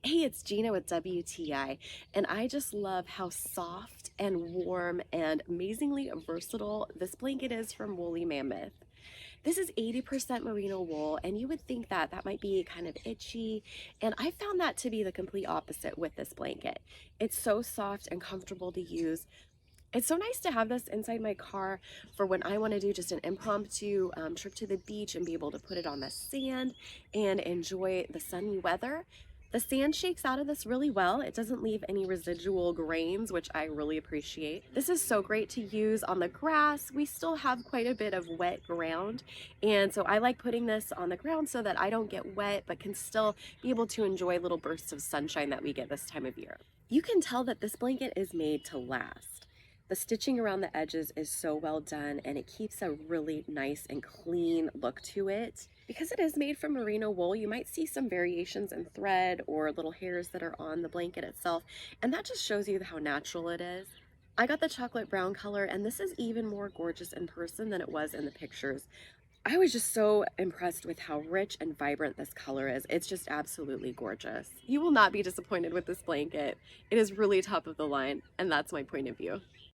Hey, it's Gina with WTI, and I just love how soft and warm and amazingly versatile this blanket is from Woolly Mammoth. This is 80% merino wool, and you would think that that might be kind of itchy, and I found that to be the complete opposite with this blanket. It's so soft and comfortable to use. It's so nice to have this inside my car for when I want to do just an impromptu trip to the beach and be able to put it on the sand and enjoy the sunny weather. The sand shakes out of this really well. It doesn't leave any residual grains, which I really appreciate. This is so great to use on the grass. We still have quite a bit of wet ground, and so I like putting this on the ground so that I don't get wet but can still be able to enjoy little bursts of sunshine that we get this time of year. You can tell that this blanket is made to last. The stitching around the edges is so well done, and it keeps a really nice and clean look to it. Because it is made from merino wool, you might see some variations in thread or little hairs that are on the blanket itself, and that just shows you how natural it is. I got the chocolate brown color, and this is even more gorgeous in person than it was in the pictures. I was just so impressed with how rich and vibrant this color is. It's just absolutely gorgeous. You will not be disappointed with this blanket. It is really top of the line, and that's my point of view.